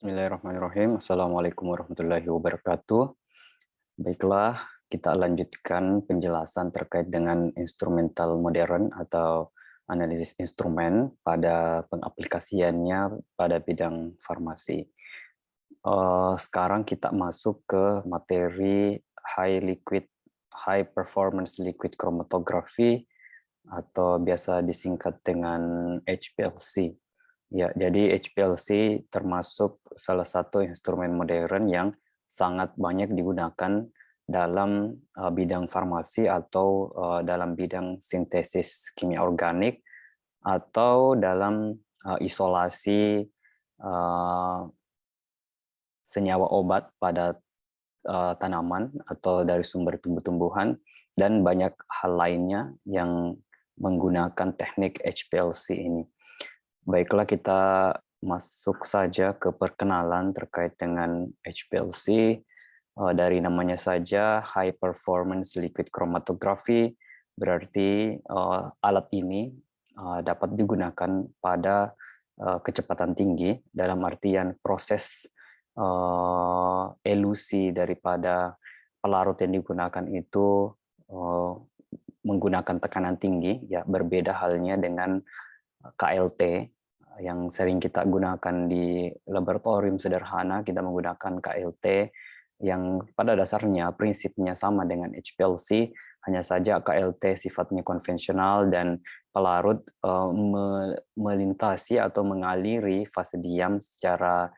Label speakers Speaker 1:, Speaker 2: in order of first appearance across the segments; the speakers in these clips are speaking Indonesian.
Speaker 1: Bismillahirrahmanirrahim. Assalamualaikum warahmatullahi wabarakatuh. Baiklah, kita lanjutkan penjelasan terkait dengan instrumental modern atau analisis instrumen pada pengaplikasiannya pada bidang farmasi. Sekarang kita masuk ke materi high performance liquid chromatography atau biasa disingkat dengan HPLC. Ya, jadi HPLC termasuk salah satu instrumen modern yang sangat banyak digunakan dalam bidang farmasi atau dalam bidang sintesis kimia organik atau dalam isolasi eh, senyawa obat pada tanaman atau dari sumber tumbuh-tumbuhan dan banyak hal lainnya yang menggunakan teknik HPLC ini. Baiklah, kita masuk saja ke perkenalan terkait dengan HPLC. Dari namanya saja, High Performance Liquid Chromatography, berarti alat ini dapat digunakan pada kecepatan tinggi, dalam artian proses elusi daripada pelarut yang digunakan itu menggunakan tekanan tinggi, ya berbeda halnya dengan KLT yang sering kita gunakan di laboratorium sederhana. Kita menggunakan KLT yang pada dasarnya prinsipnya sama dengan HPLC, hanya saja KLT sifatnya konvensional dan pelarut melintasi atau mengaliri fase diam secara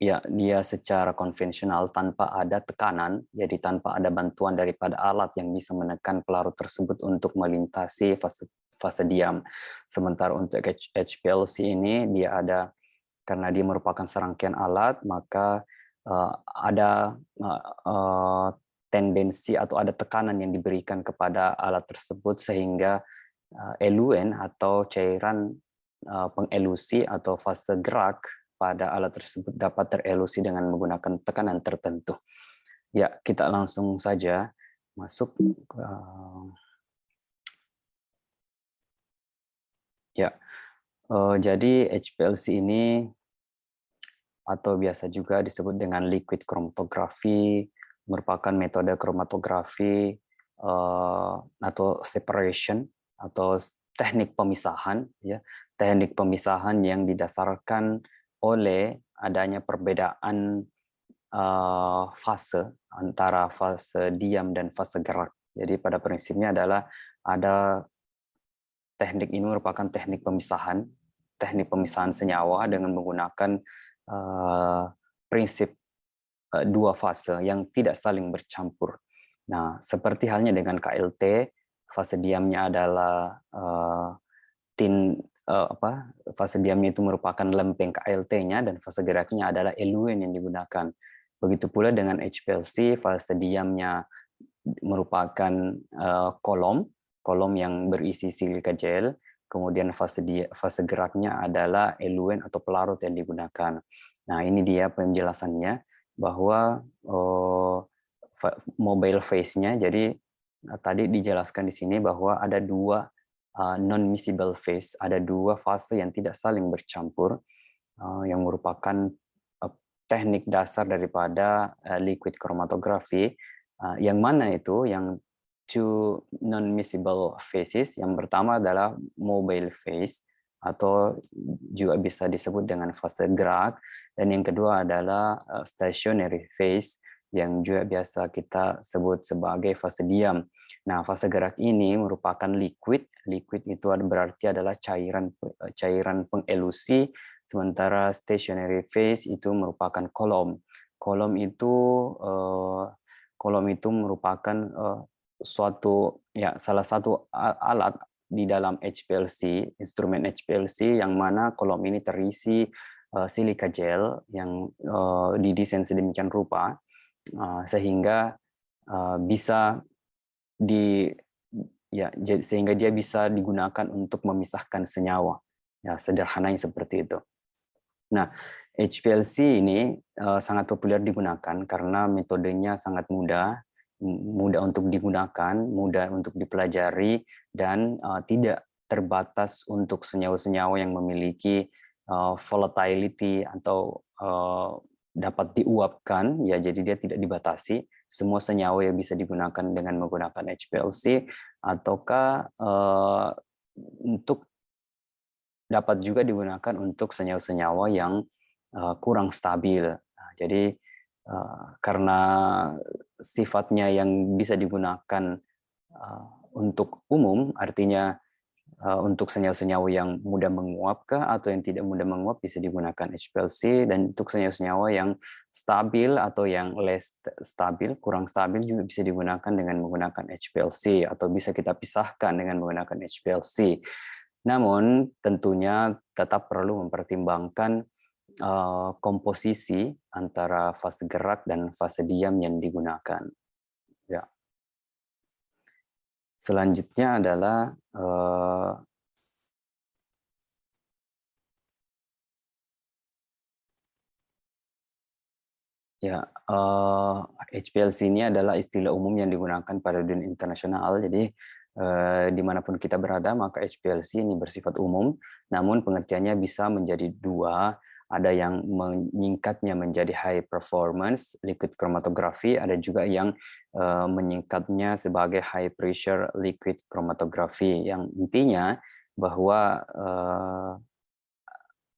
Speaker 1: ya, dia secara konvensional tanpa ada tekanan, jadi tanpa ada bantuan daripada alat yang bisa menekan pelarut tersebut untuk melintasi fase diam. Sementara untuk HPLC ini dia ada, karena dia merupakan serangkaian alat, maka ada tendensi atau ada tekanan yang diberikan kepada alat tersebut sehingga eluen atau cairan pengelusi atau fase gerak pada alat tersebut dapat terelusi dengan menggunakan tekanan tertentu. Ya, kita langsung saja masuk. Ya, jadi HPLC ini atau biasa juga disebut dengan liquid chromatography merupakan metode kromatografi atau separation atau teknik pemisahan, ya, teknik pemisahan yang didasarkan oleh adanya perbedaan fase antara fase diam dan fase gerak. Jadi pada prinsipnya adalah ada teknik ini merupakan teknik pemisahan senyawa dengan menggunakan prinsip dua fase yang tidak saling bercampur. Nah, seperti halnya dengan KLT, fase diamnya adalah fase diamnya itu merupakan lempeng KLT-nya dan fase geraknya adalah eluen yang digunakan. Begitu pula dengan HPLC, fase diamnya merupakan kolom yang berisi silika gel, kemudian fase geraknya adalah eluen atau pelarut yang digunakan. Nah, ini dia penjelasannya bahwa mobile phase-nya, jadi tadi dijelaskan di sini bahwa ada dua non-miscible phase, ada dua fase yang tidak saling bercampur, yang merupakan teknik dasar daripada liquid chromatography, yang mana itu yang two non-miscible phases. Yang pertama adalah mobile phase atau juga bisa disebut dengan fase gerak, dan yang kedua adalah stationary phase yang juga biasa kita sebut sebagai fase diam. Nah, fase gerak ini merupakan liquid. Liquid itu berarti adalah cairan pengelusi, sementara stationary phase itu merupakan kolom. Kolom itu merupakan salah satu alat di dalam HPLC, instrumen HPLC, yang mana kolom ini terisi silika gel yang didesain sedemikian rupa sehingga bisa sehingga dia bisa digunakan untuk memisahkan senyawa. Ya, sederhananya seperti itu. Nah, HPLC ini sangat populer digunakan karena metodenya sangat mudah untuk digunakan, mudah untuk dipelajari, dan tidak terbatas untuk senyawa-senyawa yang memiliki volatility atau dapat diuapkan, ya jadi dia tidak dibatasi. Semua senyawa yang bisa digunakan dengan menggunakan HPLC, ataukah untuk dapat juga digunakan untuk senyawa-senyawa yang kurang stabil. Nah, jadi karena sifatnya yang bisa digunakan untuk umum, artinya untuk senyawa-senyawa yang mudah menguap atau yang tidak mudah menguap bisa digunakan HPLC, dan untuk senyawa-senyawa yang stabil atau yang less stabil, kurang stabil juga bisa digunakan dengan menggunakan HPLC atau bisa kita pisahkan dengan menggunakan HPLC. Namun tentunya tetap perlu mempertimbangkan komposisi antara fase gerak dan fase diam yang digunakan. Ya. Selanjutnya adalah HPLC ini adalah istilah umum yang digunakan pada dunia internasional. Jadi dimanapun kita berada, maka HPLC ini bersifat umum, namun pengertiannya bisa menjadi dua. Ada yang menyingkatnya menjadi high performance liquid chromatography, ada juga yang menyingkatnya sebagai high pressure liquid chromatography, yang intinya bahwa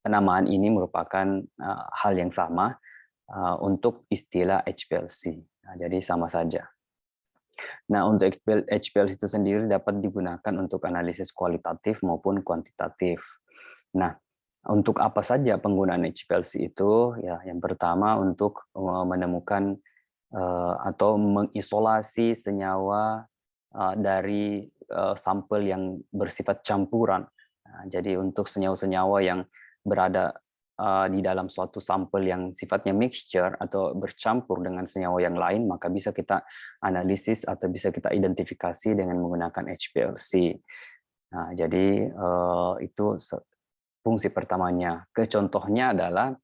Speaker 1: penamaan ini merupakan hal yang sama untuk istilah HPLC. Nah, jadi sama saja. Nah, untuk HPLC itu sendiri dapat digunakan untuk analisis kualitatif maupun kuantitatif. Nah, untuk apa saja penggunaan HPLC itu? Ya, yang pertama untuk menemukan atau mengisolasi senyawa dari sampel yang bersifat campuran. Nah, jadi untuk senyawa-senyawa yang berada di dalam suatu sampel yang sifatnya mixture atau bercampur dengan senyawa yang lain, maka bisa kita analisis atau bisa kita identifikasi dengan menggunakan HPLC. Nah, jadi itu fungsi pertamanya. Contohnya adalah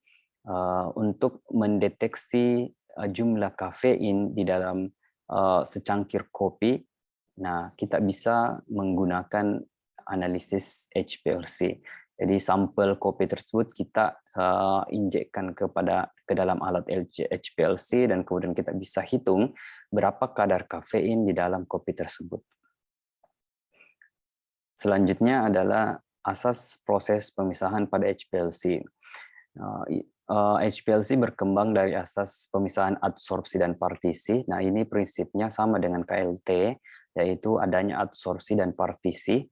Speaker 1: untuk mendeteksi jumlah kafein di dalam secangkir kopi. Nah, kita bisa menggunakan analisis HPLC. Jadi sampel kopi tersebut kita injekkan ke dalam alat HPLC, dan kemudian kita bisa hitung berapa kadar kafein di dalam kopi tersebut. Selanjutnya adalah asas proses pemisahan pada HPLC. HPLC berkembang dari asas pemisahan adsorpsi dan partisi. Nah, ini prinsipnya sama dengan KLT, yaitu adanya adsorpsi dan partisi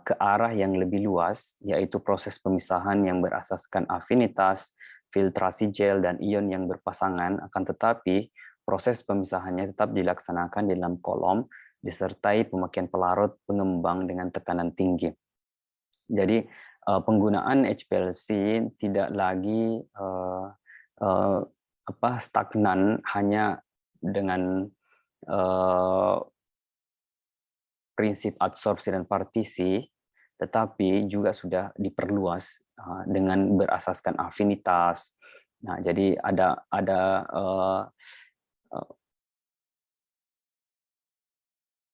Speaker 1: ke arah yang lebih luas, yaitu proses pemisahan yang berasaskan afinitas, filtrasi gel, dan ion yang berpasangan, akan tetapi proses pemisahannya tetap dilaksanakan di dalam kolom, disertai pemakaian pelarut pengembang dengan tekanan tinggi. Jadi penggunaan HPLC tidak lagi stagnan hanya dengan prinsip adsorpsi dan partisi, tetapi juga sudah diperluas dengan berasaskan afinitas. Nah, jadi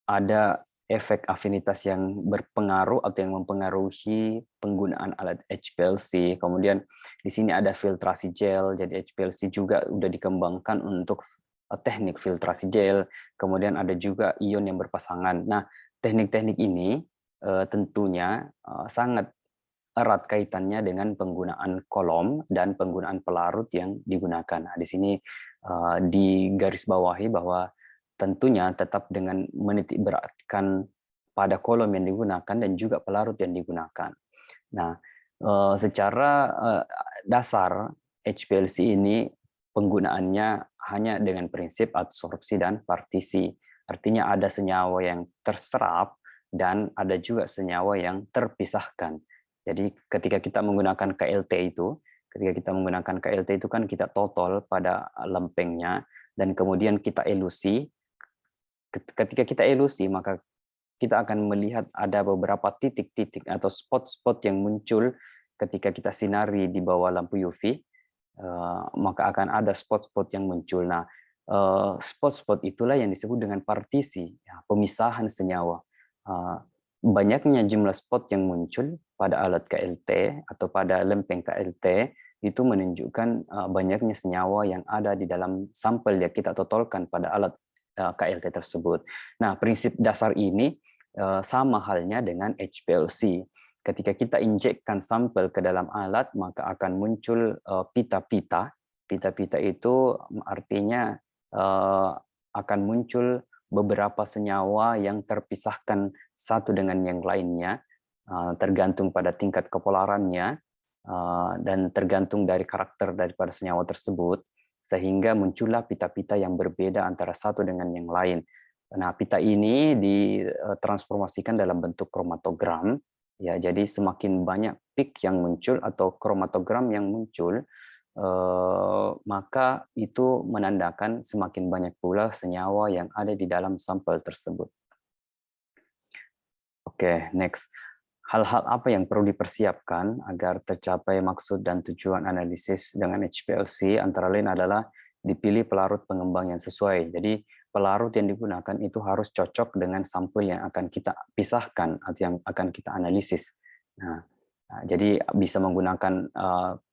Speaker 1: ada efek afinitas yang berpengaruh atau yang mempengaruhi penggunaan alat HPLC. Kemudian di sini ada filtrasi gel, jadi HPLC juga sudah dikembangkan untuk teknik filtrasi gel. Kemudian ada juga ion yang berpasangan. Nah, teknik-teknik ini tentunya sangat erat kaitannya dengan penggunaan kolom dan penggunaan pelarut yang digunakan. Nah, di sini digarisbawahi bahwa tentunya tetap dengan menitik beratkan pada kolom yang digunakan dan juga pelarut yang digunakan. Nah, secara dasar HPLC ini penggunaannya hanya dengan prinsip adsorpsi dan partisi. Artinya ada senyawa yang terserap dan ada juga senyawa yang terpisahkan. Jadi ketika kita menggunakan KLT itu kan kita total pada lempengnya, dan kemudian kita elusi. Ketika kita elusi, maka kita akan melihat ada beberapa titik-titik atau spot-spot yang muncul ketika kita sinari di bawah lampu UV, maka akan ada spot-spot yang muncul. Nah, spot-spot itulah yang disebut dengan partisi, ya, pemisahan senyawa. banyaknya jumlah spot yang muncul pada alat KLT atau pada lempeng KLT itu menunjukkan banyaknya senyawa yang ada di dalam sampel yang kita totolkan pada alat KLT tersebut. Nah, prinsip dasar ini sama halnya dengan HPLC. Ketika kita injekkan sampel ke dalam alat, maka akan muncul pita-pita. Pita-pita itu artinya akan muncul beberapa senyawa yang terpisahkan satu dengan yang lainnya, tergantung pada tingkat kepolarannya dan tergantung dari karakter daripada senyawa tersebut, sehingga muncullah pita-pita yang berbeda antara satu dengan yang lain. Nah, pita ini ditransformasikan dalam bentuk kromatogram, ya. Jadi semakin banyak peak yang muncul atau kromatogram yang muncul, maka itu menandakan semakin banyak pula senyawa yang ada di dalam sampel tersebut. Oke, next. Hal-hal apa yang perlu dipersiapkan agar tercapai maksud dan tujuan analisis dengan HPLC, antara lain adalah dipilih pelarut pengembang yang sesuai. Jadi pelarut yang digunakan itu harus cocok dengan sampel yang akan kita pisahkan atau yang akan kita analisis. Nah, jadi bisa menggunakan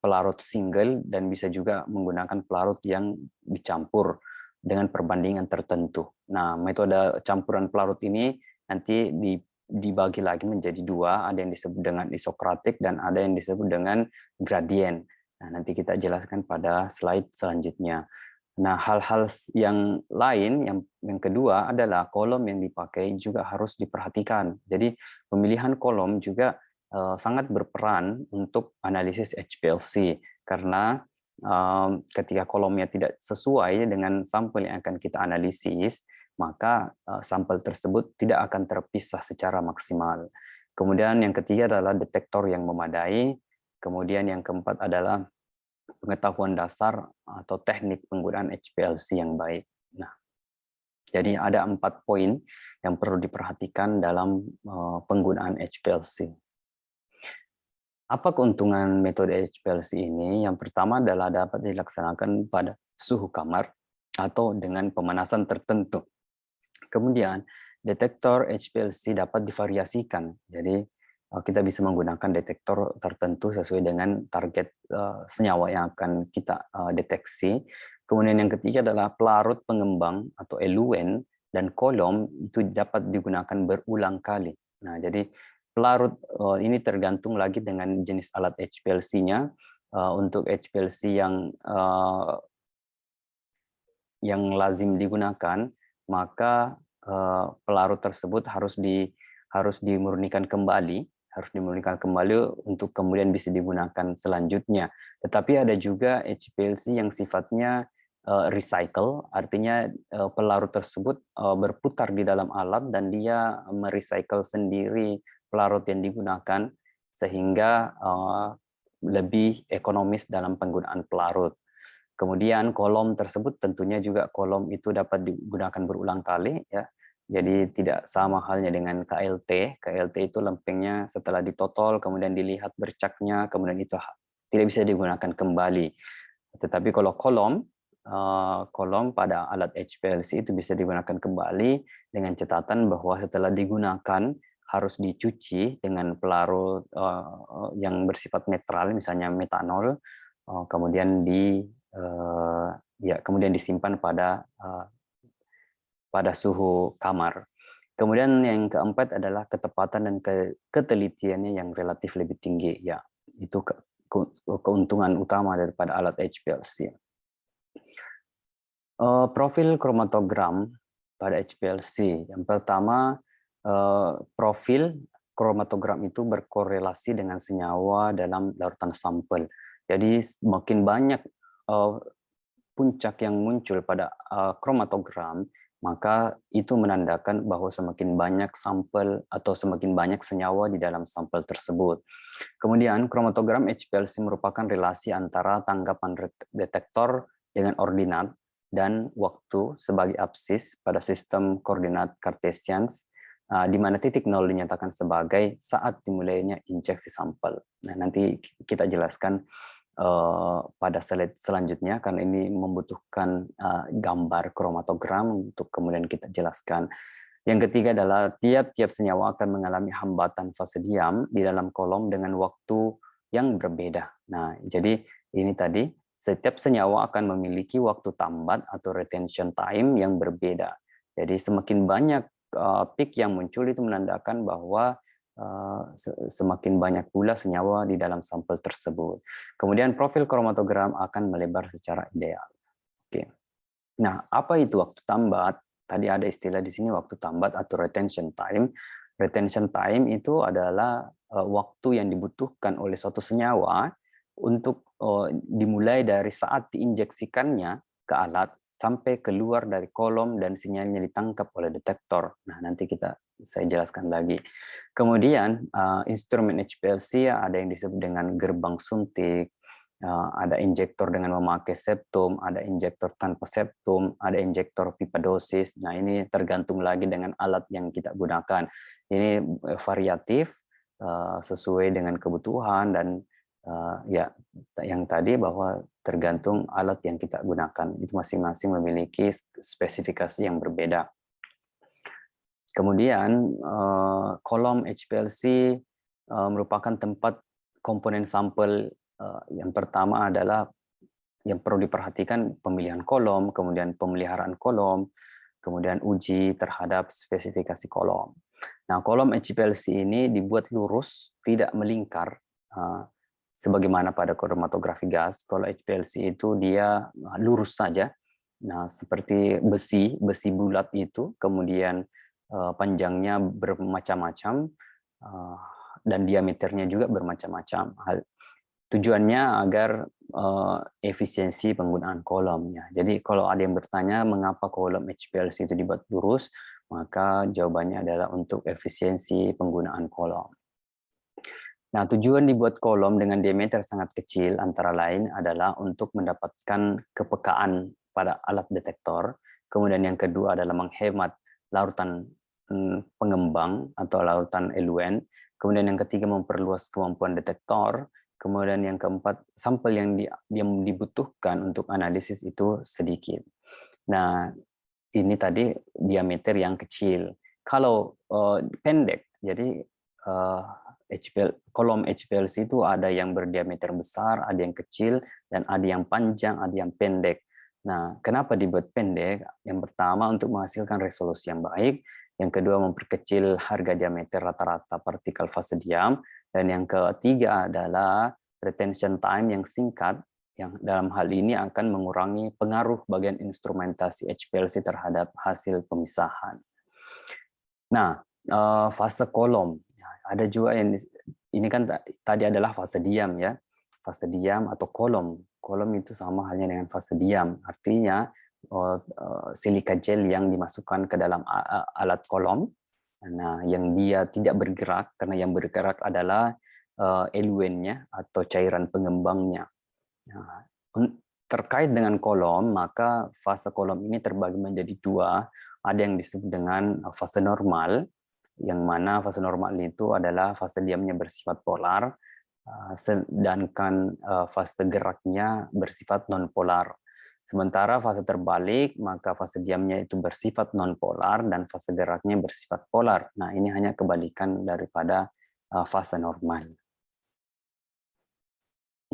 Speaker 1: pelarut single dan bisa juga menggunakan pelarut yang dicampur dengan perbandingan tertentu. Nah, metode campuran pelarut ini nanti dibagi lagi menjadi dua, ada yang disebut dengan isokratik dan ada yang disebut dengan gradien. Nah, nanti kita jelaskan pada slide selanjutnya. Nah, hal-hal yang lain, yang kedua adalah kolom yang dipakai juga harus diperhatikan. Jadi pemilihan kolom juga sangat berperan untuk analisis HPLC, karena ketika kolomnya tidak sesuai dengan sampel yang akan kita analisis, maka sampel tersebut tidak akan terpisah secara maksimal. Kemudian yang ketiga adalah detektor yang memadai. Kemudian yang keempat adalah pengetahuan dasar atau teknik penggunaan HPLC yang baik. Nah, jadi ada 4 poin yang perlu diperhatikan dalam penggunaan HPLC. Apa keuntungan metode HPLC ini? Yang pertama adalah dapat dilaksanakan pada suhu kamar atau dengan pemanasan tertentu. Kemudian, detektor HPLC dapat divariasikan. Jadi, kita bisa menggunakan detektor tertentu sesuai dengan target senyawa yang akan kita deteksi. Kemudian yang ketiga adalah pelarut pengembang atau eluen dan kolom itu dapat digunakan berulang kali. Nah, jadi pelarut ini tergantung lagi dengan jenis alat HPLC-nya. Untuk HPLC yang lazim digunakan, maka pelarut tersebut harus dimurnikan kembali untuk kemudian bisa digunakan selanjutnya. Tetapi ada juga HPLC yang sifatnya recycle, artinya pelarut tersebut berputar di dalam alat dan dia merecycle sendiri pelarut yang digunakan, sehingga lebih ekonomis dalam penggunaan pelarut. Kemudian kolom tersebut tentunya juga kolom itu dapat digunakan berulang kali, ya. Jadi tidak sama halnya dengan KLT. KLT itu lempengnya setelah ditotol kemudian dilihat bercaknya, kemudian itu tidak bisa digunakan kembali. Tetapi kalau kolom pada alat HPLC itu bisa digunakan kembali dengan catatan bahwa setelah digunakan harus dicuci dengan pelarut yang bersifat netral, misalnya metanol, kemudian kemudian disimpan pada suhu kamar. Kemudian yang keempat adalah ketepatan dan ketelitiannya yang relatif lebih tinggi. Ya, itu keuntungan utama daripada alat HPLC. Profil kromatogram pada HPLC. Yang pertama, profil kromatogram itu berkorelasi dengan senyawa dalam larutan sampel. Jadi semakin banyak puncak yang muncul pada kromatogram, maka itu menandakan bahwa semakin banyak sampel atau semakin banyak senyawa di dalam sampel tersebut. Kemudian kromatogram HPLC merupakan relasi antara tanggapan detektor dengan ordinat dan waktu sebagai absis pada sistem koordinat Cartesian, di mana titik nol dinyatakan sebagai saat dimulainya injeksi sampel. Nah, nanti kita jelaskan pada slide selanjutnya, karena ini membutuhkan gambar kromatogram untuk kemudian kita jelaskan. Yang ketiga adalah tiap-tiap senyawa akan mengalami hambatan fase diam di dalam kolom dengan waktu yang berbeda. Nah, jadi ini tadi setiap senyawa akan memiliki waktu tambat atau retention time yang berbeda. Jadi semakin banyak peak yang muncul itu menandakan bahwa semakin banyak pula senyawa di dalam sampel tersebut. Kemudian profil kromatogram akan melebar secara ideal. Oke. Nah, apa itu waktu tambat? Tadi ada istilah di sini waktu tambat atau retention time. Retention time itu adalah waktu yang dibutuhkan oleh suatu senyawa untuk dimulai dari saat diinjeksikannya ke alat sampai keluar dari kolom dan sinyalnya ditangkap oleh detektor. Nah, nanti saya jelaskan lagi. Kemudian instrumen HPLC ada yang disebut dengan gerbang suntik, ada injektor dengan memakai septum, ada injektor tanpa septum, ada injektor pipa dosis. Nah, ini tergantung lagi dengan alat yang kita gunakan. Ini variatif sesuai dengan kebutuhan dan ya yang tadi bahwa tergantung alat yang kita gunakan. Itu masing-masing memiliki spesifikasi yang berbeda. Kemudian kolom HPLC merupakan tempat komponen sampel. Yang pertama adalah yang perlu diperhatikan pemilihan kolom, kemudian pemeliharaan kolom, kemudian uji terhadap spesifikasi kolom. Nah, kolom HPLC ini dibuat lurus, tidak melingkar, sebagaimana pada kromatografi gas. Kalau HPLC itu dia lurus saja. Nah, seperti besi bulat itu, kemudian panjangnya bermacam-macam, dan diameternya juga bermacam-macam. Tujuannya agar efisiensi penggunaan kolomnya. Jadi kalau ada yang bertanya mengapa kolom HPLC itu dibuat lurus, maka jawabannya adalah untuk efisiensi penggunaan kolom. Nah, tujuan dibuat kolom dengan diameter sangat kecil antara lain adalah untuk mendapatkan kepekaan pada alat detektor. Kemudian yang kedua adalah menghemat larutan pengembang atau larutan eluen. Kemudian yang ketiga memperluas kemampuan detektor. Kemudian yang keempat, sampel yang dibutuhkan untuk analisis itu sedikit. Nah, ini tadi diameter yang kecil. Kalau pendek, jadi kolom HPLC itu ada yang berdiameter besar, ada yang kecil, dan ada yang panjang, ada yang pendek. Nah, kenapa dibuat pendek? Yang pertama untuk menghasilkan resolusi yang baik, yang kedua memperkecil harga diameter rata-rata partikel fase diam, dan yang ketiga adalah retention time yang singkat, yang dalam hal ini akan mengurangi pengaruh bagian instrumentasi HPLC terhadap hasil pemisahan. Nah, fase kolom. Ada juga yang ini kan tadi adalah fase diam ya. Fase diam atau kolom. Kolom itu sama halnya dengan fase diam. Artinya silika gel yang dimasukkan ke dalam alat kolom. Nah, yang dia tidak bergerak karena yang bergerak adalah eluennya atau cairan pengembangnya. Nah, terkait dengan kolom, maka fase kolom ini terbagi menjadi dua. Ada yang disebut dengan fase normal, yang mana fase normal itu adalah fase diamnya bersifat polar, sedangkan fase geraknya bersifat non-polar. Sementara fase terbalik, maka fase diamnya itu bersifat non-polar dan fase geraknya bersifat polar. Nah, ini hanya kebalikan daripada fase normal.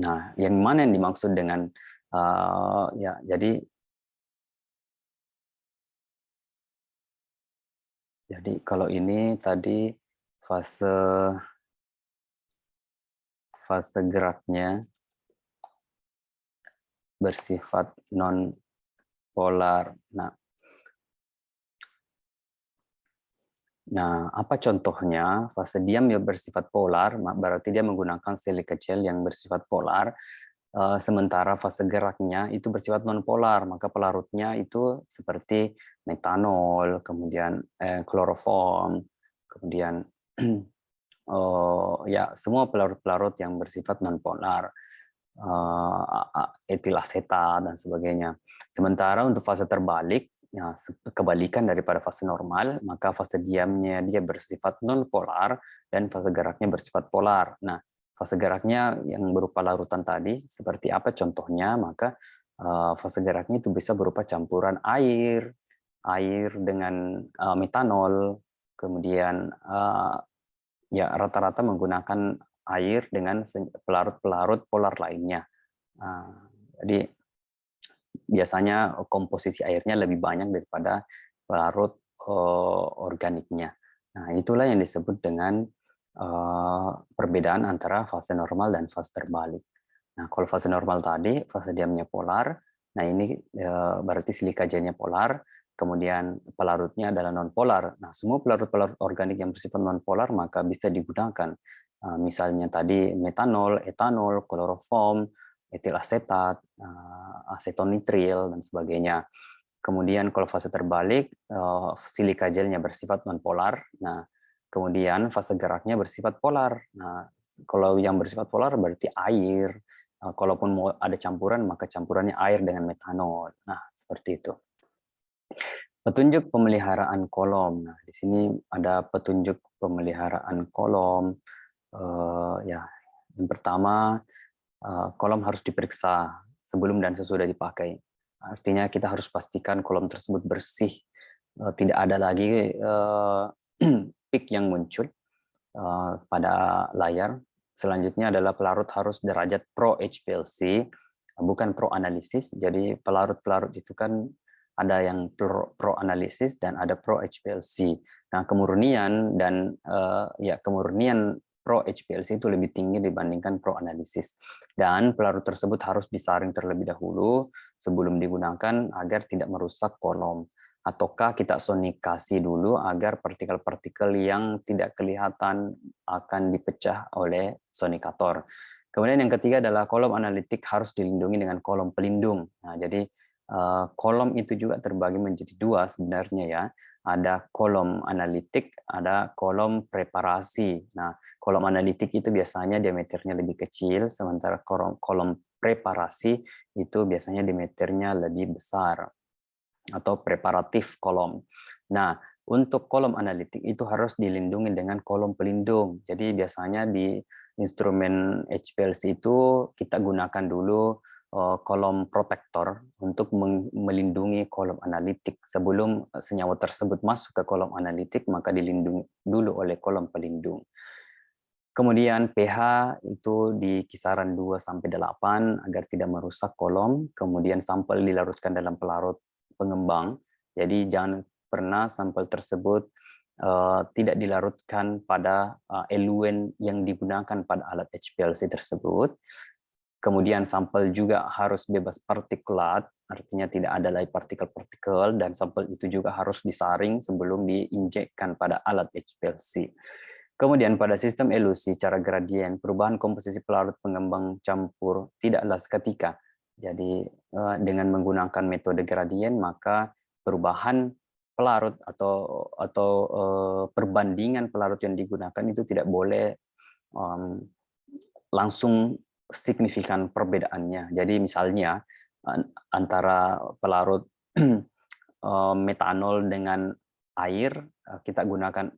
Speaker 1: Nah, yang mana yang dimaksud dengan ya, jadi kalau ini tadi fase geraknya bersifat non polar. Nah, apa contohnya? Fase diam yang bersifat polar, berarti dia menggunakan silika gel yang bersifat polar. Sementara fase geraknya itu bersifat non-polar, maka pelarutnya itu seperti metanol, kemudian kloroform, kemudian ya semua pelarut-pelarut yang bersifat non-polar, etil asetat dan sebagainya. Sementara untuk fase terbalik, ya, kebalikan daripada fase normal, maka fase diamnya dia bersifat non-polar dan fase geraknya bersifat polar. Nah, fase geraknya yang berupa larutan tadi, seperti apa contohnya? Maka fase geraknya itu bisa berupa campuran air, air dengan metanol, kemudian ya rata-rata menggunakan air dengan pelarut-pelarut polar lainnya. Jadi biasanya komposisi airnya lebih banyak daripada pelarut organiknya. Nah, itulah yang disebut dengan perbedaan antara fase normal dan fase terbalik. Nah, kalau fase normal tadi, fase diamnya polar. Nah, ini berarti silika gelnya polar, kemudian pelarutnya adalah non-polar. Nah, semua pelarut-pelarut organik yang bersifat non-polar maka bisa digunakan. Misalnya tadi metanol, etanol, kloroform, etil asetat, aseton nitril, dan sebagainya. Kemudian kalau fase terbalik, silika gelnya bersifat non-polar. Nah, kemudian fase geraknya bersifat polar. Nah, kalau yang bersifat polar berarti air. Kalaupun mau ada campuran, maka campurannya air dengan metanol. Nah, seperti itu. Petunjuk pemeliharaan kolom. Nah, di sini ada petunjuk pemeliharaan kolom. Ya, yang pertama, kolom harus diperiksa sebelum dan sesudah dipakai. Artinya kita harus pastikan kolom tersebut bersih, tidak ada lagi peak yang muncul pada layar. Selanjutnya adalah pelarut harus derajat Pro HPLC, bukan Pro analisis. Jadi pelarut-pelarut itu kan ada yang Pro analisis dan ada Pro HPLC. Nah, kemurnian dan kemurnian Pro HPLC itu lebih tinggi dibandingkan Pro analisis. Dan pelarut tersebut harus disaring terlebih dahulu sebelum digunakan agar tidak merusak kolom. Ataukah kita sonikasi dulu agar partikel-partikel yang tidak kelihatan akan dipecah oleh sonikator. Kemudian yang ketiga adalah kolom analitik harus dilindungi dengan kolom pelindung. Nah, jadi kolom itu juga terbagi menjadi dua sebenarnya ya. Ada kolom analitik, ada kolom preparasi. Nah, kolom analitik itu biasanya diameternya lebih kecil, sementara kolom preparasi itu biasanya diameternya lebih besar atau preparatif kolom. Nah, untuk kolom analitik itu harus dilindungi dengan kolom pelindung. Jadi biasanya di instrumen HPLC itu kita gunakan dulu kolom protektor untuk melindungi kolom analitik. Sebelum senyawa tersebut masuk ke kolom analitik, maka dilindungi dulu oleh kolom pelindung. Kemudian pH itu di kisaran 2-8 agar tidak merusak kolom. Kemudian sampel dilarutkan dalam pelarut pengembang. Jadi jangan pernah sampel tersebut tidak dilarutkan pada eluen yang digunakan pada alat HPLC tersebut. Kemudian sampel juga harus bebas partikulat, artinya tidak ada lagi partikel-partikel, dan sampel itu juga harus disaring sebelum diinjekkan pada alat HPLC. Kemudian pada sistem elusi cara gradien, perubahan komposisi pelarut pengembang campur tidaklah seketika. Jadi dengan menggunakan metode gradien maka perubahan pelarut atau perbandingan pelarut yang digunakan itu tidak boleh langsung signifikan perbedaannya. Jadi misalnya antara pelarut metanol dengan air kita gunakan.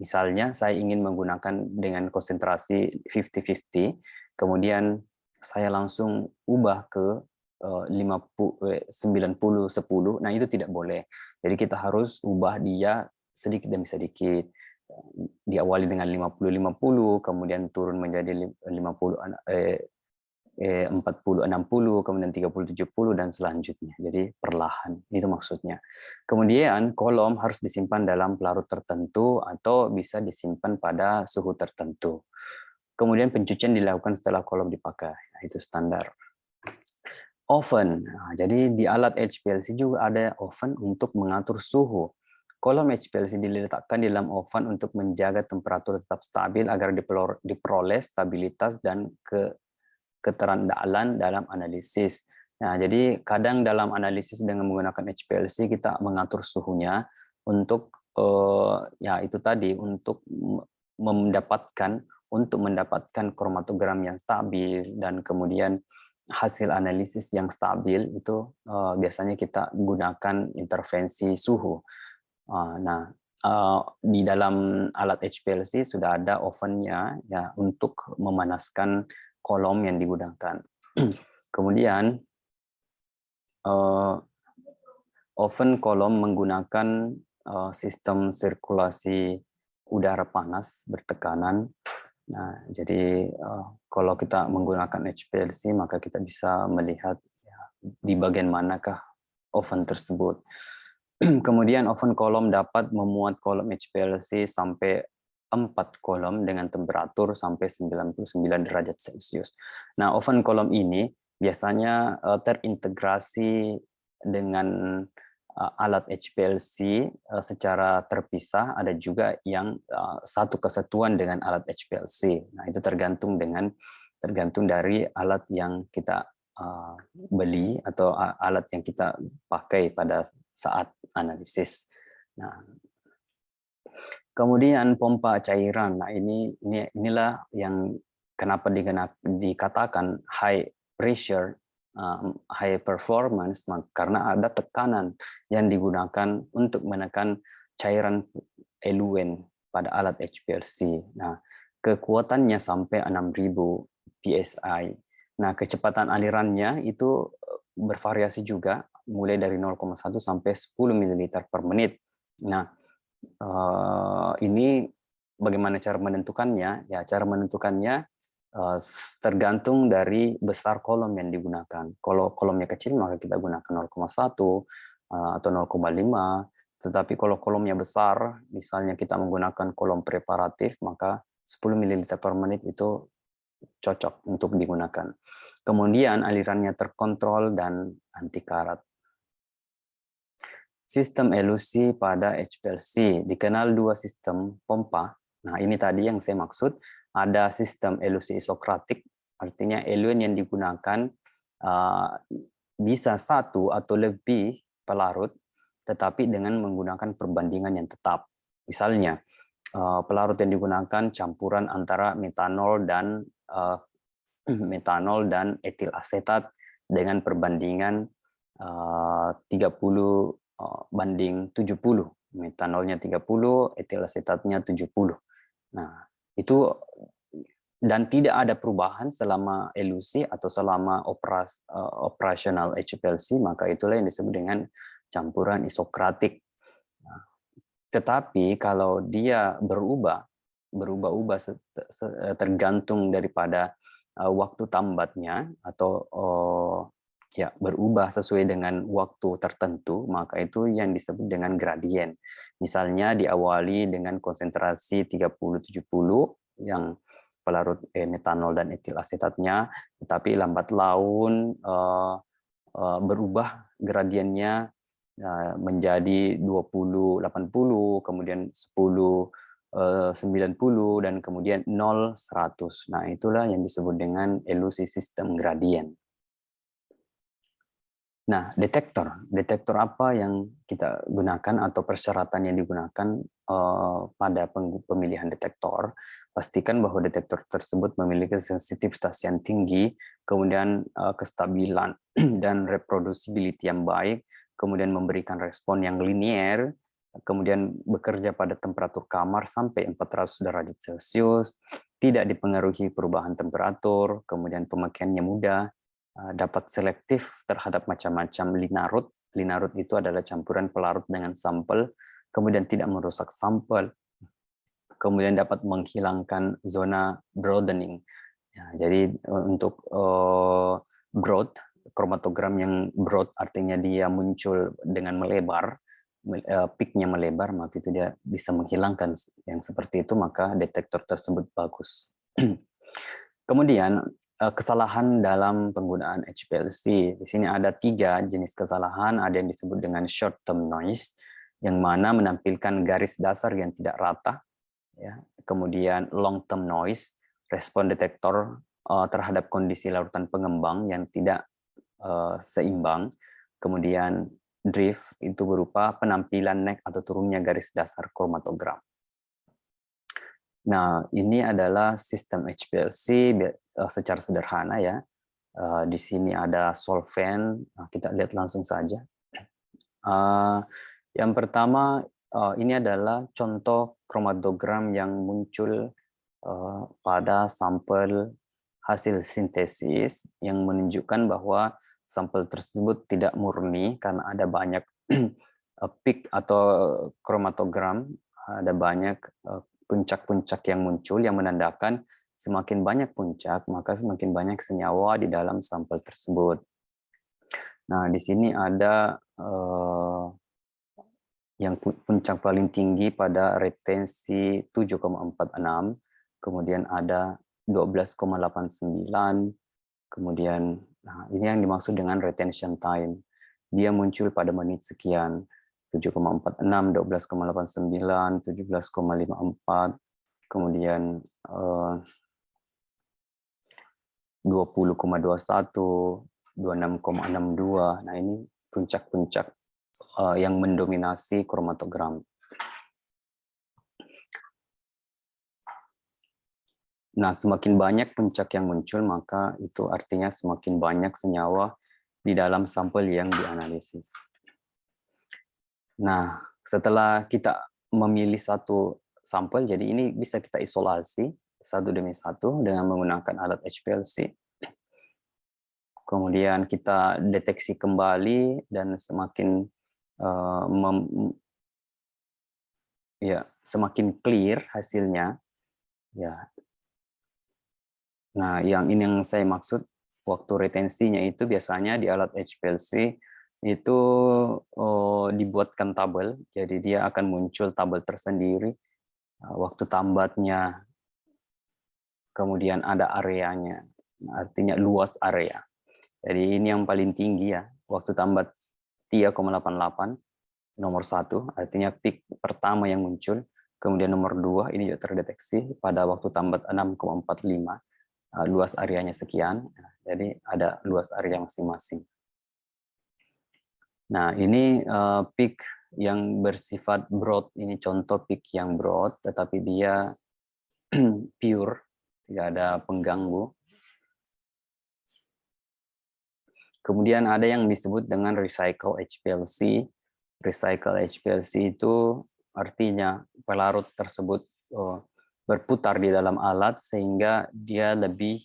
Speaker 1: Misalnya saya ingin menggunakan dengan konsentrasi 50-50, kemudian saya langsung ubah ke 90-10, nah itu tidak boleh. Jadi kita harus ubah dia sedikit demi sedikit. Diawali dengan 50-50, kemudian turun menjadi 40-60, kemudian 30-70 dan selanjutnya. Jadi perlahan, itu maksudnya. Kemudian kolom harus disimpan dalam pelarut tertentu atau bisa disimpan pada suhu tertentu. Kemudian pencucian dilakukan setelah kolom dipakai. Nah, itu standar. Oven. Nah, jadi di alat HPLC juga ada oven untuk mengatur suhu. Kolom HPLC diletakkan di dalam oven untuk menjaga temperatur tetap stabil agar diperoleh stabilitas dan keterandalan dalam analisis. Nah, jadi kadang dalam analisis dengan menggunakan HPLC kita mengatur suhunya untuk ya itu tadi untuk mendapatkan kromatogram yang stabil dan kemudian hasil analisis yang stabil itu biasanya kita gunakan intervensi suhu. Nah, di dalam alat HPLC sudah ada ovennya ya untuk memanaskan kolom yang digunakan. Kemudian Oven kolom menggunakan sistem sirkulasi udara panas bertekanan. Nah, jadi kalau kita menggunakan HPLC, maka kita bisa melihat ya, di bagian manakah oven tersebut. Kemudian oven kolom dapat memuat kolom HPLC sampai 4 kolom dengan temperatur sampai 99 derajat Celcius. Nah, oven kolom ini biasanya terintegrasi dengan alat HPLC secara terpisah, ada juga yang satu kesatuan dengan alat HPLC. Nah, itu tergantung dari alat yang kita beli atau alat yang kita pakai pada saat analisis. Nah, kemudian pompa cairan. Nah, inilah yang kenapa dikatakan high pressure, high performance, karena ada tekanan yang digunakan untuk menekan cairan eluen pada alat HPLC. Nah, kekuatannya sampai 6.000 PSI. Nah, kecepatan alirannya itu bervariasi juga, mulai dari 0,1 sampai 10 ml per menit. Nah, ini bagaimana cara menentukannya? Ya, cara menentukannya tergantung dari besar kolom yang digunakan. Kalau kolomnya kecil, maka kita gunakan 0,1 atau 0,5. Tetapi kalau kolomnya besar, misalnya kita menggunakan kolom preparatif, maka 10 ml per menit itu cocok untuk digunakan. Kemudian alirannya terkontrol dan anti karat. Sistem elusi pada HPLC dikenal dua sistem pompa. Nah, ini tadi yang saya maksud, ada sistem elusi isokratik, artinya eluen yang digunakan bisa satu atau lebih pelarut, tetapi dengan menggunakan perbandingan yang tetap. Misalnya, pelarut yang digunakan campuran antara metanol dan etil asetat dengan perbandingan 30 banding 70. Metanolnya 30, etil asetatnya 70. Nah, itu dan tidak ada perubahan selama elusi atau selama operasional HPLC, maka itulah yang disebut dengan campuran isokratik. Nah, tetapi kalau dia berubah-ubah tergantung daripada waktu tambatnya atau ya berubah sesuai dengan waktu tertentu, maka itu yang disebut dengan gradien. Misalnya diawali dengan konsentrasi 30-70 yang pelarut metanol dan etil asetatnya, tetapi lambat laun berubah gradiennya menjadi 20-80, kemudian 10-90, dan kemudian 0-100. Nah, itulah yang disebut dengan elusi sistem gradien. Nah, detektor apa yang kita gunakan atau persyaratan yang digunakan pada pemilihan detektor? Pastikan bahwa detektor tersebut memiliki sensitivitas yang tinggi, kemudian kestabilan dan reproducibility yang baik, kemudian memberikan respon yang linier, kemudian bekerja pada temperatur kamar sampai 400 derajat Celcius, tidak dipengaruhi perubahan temperatur, kemudian pemakaiannya mudah, dapat selektif terhadap macam-macam linarut. Linarut itu adalah campuran pelarut dengan sampel, kemudian tidak merusak sampel, kemudian dapat menghilangkan zona broadening. Ya, jadi untuk broad, kromatogram yang broad artinya dia muncul dengan melebar, peaknya melebar, maka itu dia bisa menghilangkan yang seperti itu, maka detektor tersebut bagus. Kemudian kesalahan dalam penggunaan HPLC. Di sini ada 3 jenis kesalahan. Ada yang disebut dengan short term noise, yang mana menampilkan garis dasar yang tidak rata. Ya. Kemudian long term noise, respon detektor terhadap kondisi larutan pengembang yang tidak seimbang. Kemudian drift itu berupa penampilan naik atau turunnya garis dasar kromatogram. Nah, ini adalah sistem HPLC secara sederhana ya. Di sini ada solvent, kita lihat langsung saja. Yang pertama, ini adalah contoh kromatogram yang muncul pada sampel hasil sintesis yang menunjukkan bahwa sampel tersebut tidak murni karena ada banyak peak atau kromatogram, ada banyak puncak-puncak yang muncul yang menandakan semakin banyak puncak, maka semakin banyak senyawa di dalam sampel tersebut. Nah, di sini ada yang puncak paling tinggi pada retensi 7,46, kemudian ada 12,89, kemudian nah ini yang dimaksud dengan retention time. Dia muncul pada menit sekian, 7,46, 12,89, 17,54, kemudian 20,21, 26,62. Nah, ini puncak-puncak yang mendominasi kromatogram. Nah, semakin banyak puncak yang muncul, maka itu artinya semakin banyak senyawa di dalam sampel yang dianalisis. Nah, setelah kita memilih satu sampel, jadi ini bisa kita isolasi satu demi satu dengan menggunakan alat HPLC. Kemudian kita deteksi kembali dan semakin semakin clear hasilnya. Ya. Nah, yang ini yang saya maksud waktu retensinya itu biasanya di alat HPLC itu dibuatkan tabel, jadi dia akan muncul tabel tersendiri waktu tambatnya, kemudian ada areanya, artinya luas area. Jadi ini yang paling tinggi ya, waktu tambat 3,88 nomor 1, artinya peak pertama yang muncul. Kemudian nomor 2 ini juga terdeteksi pada waktu tambat 6,45, luas areanya sekian. Jadi ada luas area masing-masing. Nah, ini peak yang bersifat broad, ini contoh peak yang broad, tetapi dia pure, tidak ada pengganggu. Kemudian ada yang disebut dengan recycle HPLC. Recycle HPLC itu artinya pelarut tersebut berputar di dalam alat sehingga dia lebih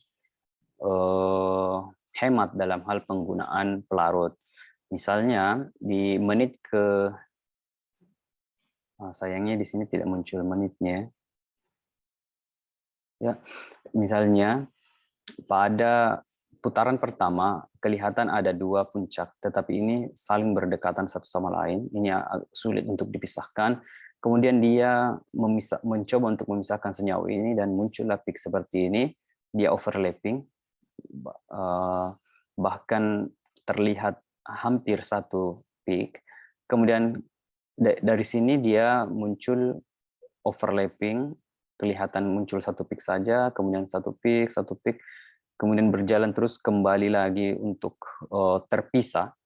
Speaker 1: hemat dalam hal penggunaan pelarut. Misalnya di menit ke sayangnya di sini tidak muncul menitnya. Ya, misalnya pada putaran pertama kelihatan ada dua puncak, tetapi ini saling berdekatan satu sama lain. Ini sulit untuk dipisahkan. Kemudian dia mencoba untuk memisahkan senyawa ini dan muncullah peak seperti ini. Dia overlapping, bahkan terlihat hampir satu peak. Kemudian dari sini dia muncul overlapping, kelihatan muncul satu peak saja, kemudian satu peak, kemudian berjalan terus kembali lagi untuk terpisah,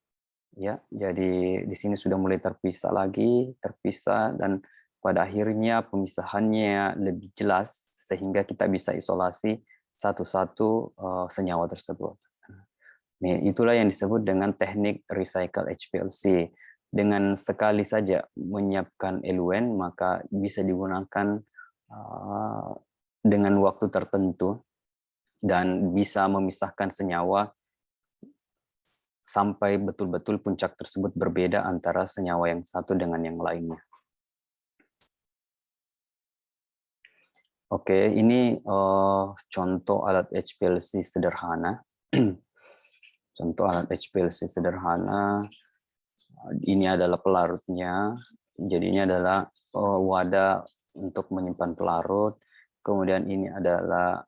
Speaker 1: ya. Jadi di sini sudah mulai terpisah dan pada akhirnya pemisahannya lebih jelas sehingga kita bisa isolasi satu-satu senyawa tersebut. Nah, itulah yang disebut dengan teknik recycle HPLC. Dengan sekali saja menyiapkan eluen, maka bisa digunakan dengan waktu tertentu dan bisa memisahkan senyawa sampai betul-betul puncak tersebut berbeda antara senyawa yang satu dengan yang lainnya. Oke, ini contoh alat HPLC sederhana. Contoh alat HPLC sederhana. Ini adalah pelarutnya. Jadi ini adalah wadah untuk menyimpan pelarut. Kemudian ini adalah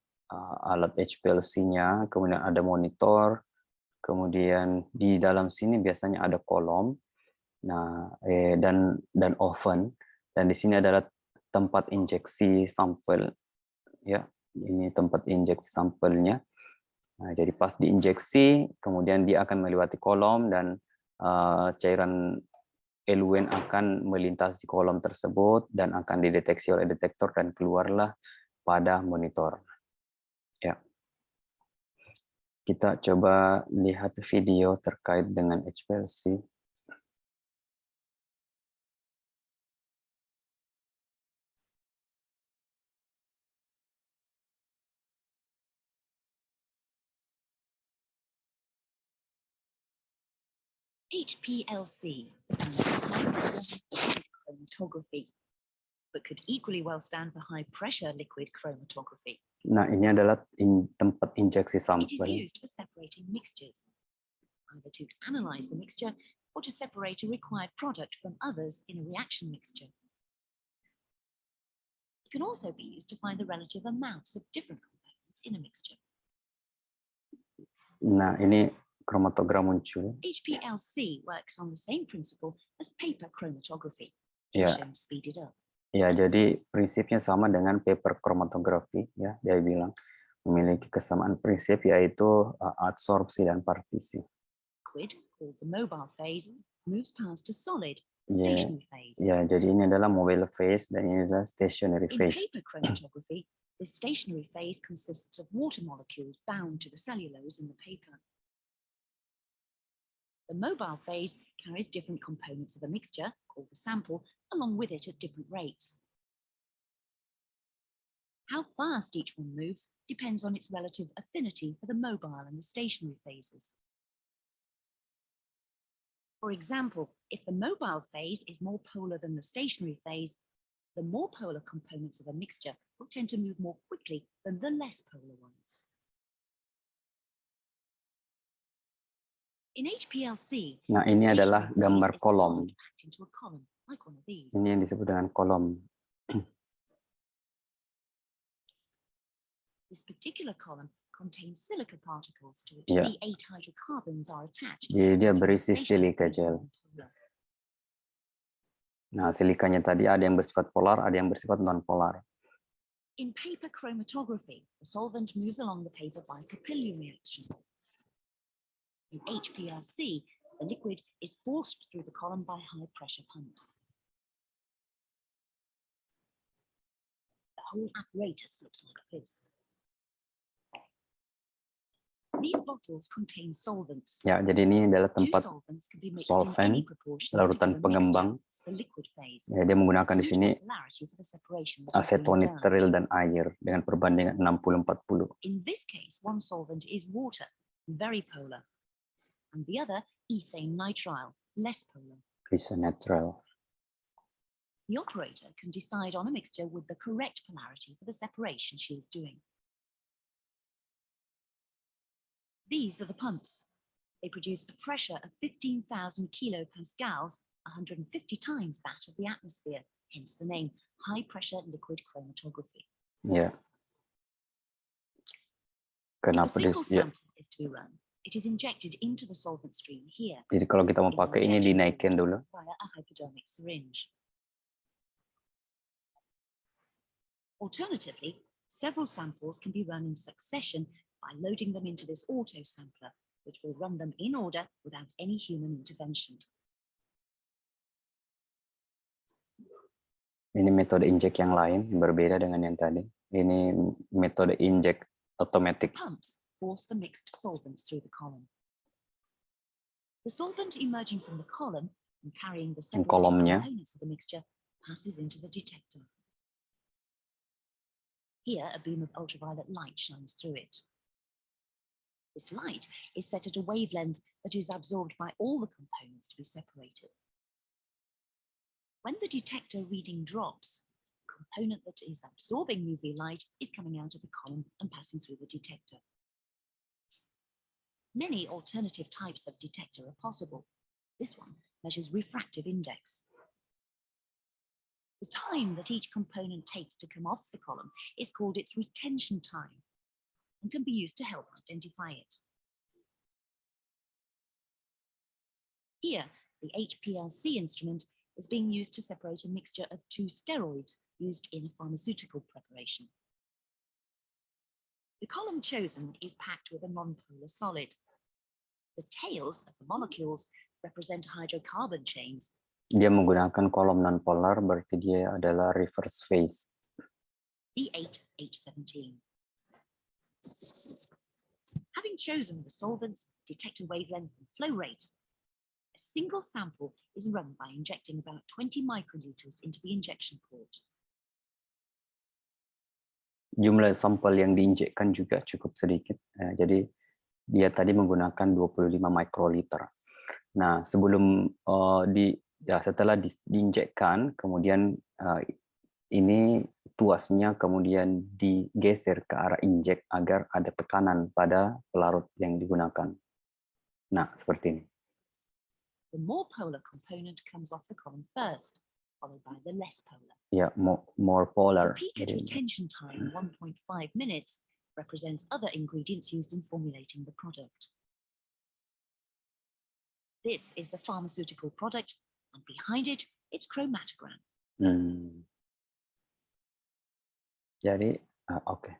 Speaker 1: alat HPLC-nya. Kemudian ada monitor. Kemudian di dalam sini biasanya ada kolom. Nah, dan oven. Dan di sini adalah tempat injeksi sampel. Ya, ini tempat injeksi sampelnya. Nah, jadi pas diinjeksi, kemudian dia akan melewati kolom dan cairan eluen akan melintasi kolom tersebut dan akan dideteksi oleh detektor dan keluarlah pada monitor. Ya. Kita coba lihat video terkait dengan HPLC.
Speaker 2: HPLC stands for high performance chromatography, but could equally well stand for high pressure liquid chromatography.
Speaker 1: Nah, ini adalah tempat injeksi
Speaker 2: It is
Speaker 1: sampel.
Speaker 2: used for separating mixtures, either to analyze the mixture or to separate a required product from others in a reaction mixture. It can also be used to find the relative amounts of different components in a mixture.
Speaker 1: Nah, ini kromatogram muncul.
Speaker 2: HPLC works on the same principle as paper chromatography.
Speaker 1: Ya.
Speaker 2: Shown speeded up.
Speaker 1: Ya, jadi prinsipnya sama dengan paper chromatography, ya, dia bilang memiliki kesamaan prinsip yaitu adsorpsi dan partisi.
Speaker 2: Liquid, called the mobile phase, moves past a solid,
Speaker 1: Ya,
Speaker 2: stationary phase.
Speaker 1: ya, jadi ini adalah mobile phase dan ini adalah stationary
Speaker 2: In
Speaker 1: phase.
Speaker 2: paper chromatography, the stationary phase consists of water molecules bound to the cellulose in the paper. The mobile phase carries different components of a mixture, called the sample, along with it at different rates. How fast each one moves depends on its relative affinity for the mobile and the stationary phases. For example, if the mobile phase is more polar than the stationary phase, the more polar components of a mixture will tend to move more quickly than the less polar ones. In HPLC,
Speaker 1: Nah, ini adalah gambar kolom. Ini yang disebut dengan kolom.
Speaker 2: This particular column contains silica particles to which
Speaker 1: Ya.
Speaker 2: C8 hydrocarbons are attached.
Speaker 1: Jadi dia berisi silika gel. Nah, silikanya tadi ada yang bersifat polar, ada yang bersifat non-polar.
Speaker 2: In paper chromatography, the solvent moves along the paper by capillary reaction. In HPLC, the liquid is forced through the column by high-pressure pumps. The whole apparatus looks like this. These bottles contain solvents.
Speaker 1: Ya, jadi ini adalah
Speaker 2: Two
Speaker 1: tempat
Speaker 2: solvents can be mixed
Speaker 1: solvent,
Speaker 2: in any proportions to
Speaker 1: larutan
Speaker 2: give a
Speaker 1: pengembang.
Speaker 2: mixture, the liquid phase.
Speaker 1: Ya, dia menggunakan di sini
Speaker 2: Suitable polarity for the separation that is being done.
Speaker 1: asetonitril dan air dengan perbandingan 60-40.
Speaker 2: In this case, one solvent is water, very polar, and the other ethane nitrile, less polar.
Speaker 1: Isonitrile.
Speaker 2: The operator can decide on a mixture with the correct polarity for the separation she is doing. These are the pumps. They produce a pressure of 15,000 kilopascals, 150 times that of the atmosphere, hence the name high-pressure liquid chromatography.
Speaker 1: Ya.
Speaker 2: If a
Speaker 1: Kenapa
Speaker 2: single
Speaker 1: ya.
Speaker 2: sample is to be run, it is injected into the solvent stream here.
Speaker 1: Jadi kalau kita mau
Speaker 2: in an
Speaker 1: pakai ini
Speaker 2: injection
Speaker 1: dinaikkan
Speaker 2: mold
Speaker 1: dulu.
Speaker 2: via a hypodermic syringe. Alternatively, several samples can be run in succession by loading them into this auto sampler, which will run them in order without any human intervention.
Speaker 1: Ini metode injek yang lain, yang berbeda dengan yang tadi. Ini metode injek automatic.
Speaker 2: Pumps force the mixed solvents through the column. The solvent emerging from the column and carrying the separated
Speaker 1: Kolomnya.
Speaker 2: components of the mixture passes into the detector. Here, a beam of ultraviolet light shines through it. This light is set at a wavelength that is absorbed by all the components to be separated. When the detector reading drops, the component that is absorbing UV light is coming out of the column and passing through the detector. Many alternative types of detector are possible. This one measures refractive index. The time that each component takes to come off the column is called its retention time and can be used to help identify it. Here, the HPLC instrument is being used to separate a mixture of two steroids used in a pharmaceutical preparation. The column chosen is packed with a non-polar solid. The tails of the molecules represent hydrocarbon chains.
Speaker 1: Dia menggunakan kolom non-polar, berarti dia adalah reverse phase.
Speaker 2: C8H17. Having chosen the solvents, detector wavelength, and flow rate, a single sample is run by injecting about 20 microliters into the injection port.
Speaker 1: Jumlah sampel yang diinjekkan juga cukup sedikit. Jadi dia tadi menggunakan 25 mikroliter. Nah, sebelum setelah diinjekkan, kemudian ini tuasnya kemudian digeser ke arah injek agar ada tekanan pada pelarut yang digunakan. Nah, seperti ini.
Speaker 2: The more polar component comes off the column first, followed by the less polar.
Speaker 1: Ya, more polar.
Speaker 2: The peak at retention time, 1.5 minutes, represents other ingredients used in formulating the product. This is the pharmaceutical product, and behind it, its chromatogram.
Speaker 1: Jadi, oke.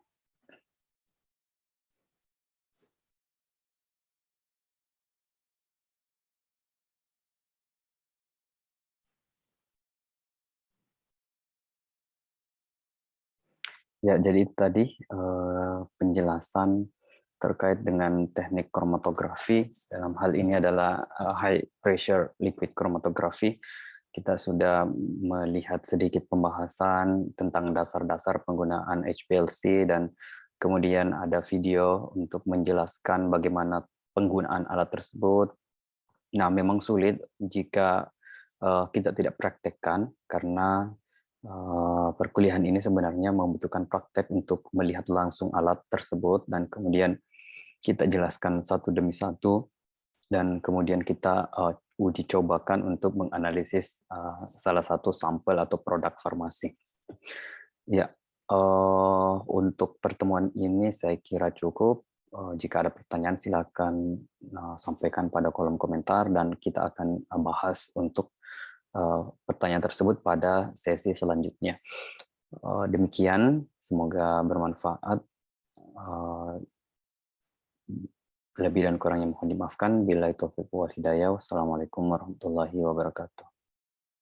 Speaker 1: Ya, jadi tadi penjelasan terkait dengan teknik kromatografi, dalam hal ini adalah high pressure liquid chromatography. Kita sudah melihat sedikit pembahasan tentang dasar-dasar penggunaan HPLC dan kemudian ada video untuk menjelaskan bagaimana penggunaan alat tersebut. Nah, memang sulit jika kita tidak praktekkan karena perkuliahan ini sebenarnya membutuhkan praktek untuk melihat langsung alat tersebut dan kemudian kita jelaskan satu demi satu dan kemudian kita uji cobakan untuk menganalisis salah satu sampel atau produk farmasi. Ya, untuk pertemuan ini saya kira cukup. Jika ada pertanyaan silakan sampaikan pada kolom komentar dan kita akan bahas untuk pertanyaan tersebut pada sesi selanjutnya. Demikian, semoga bermanfaat. Lebih dan kurangnya mohon dimaafkan. Billahi taufiq wal hidayah. Wassalamualaikum warahmatullahi wabarakatuh.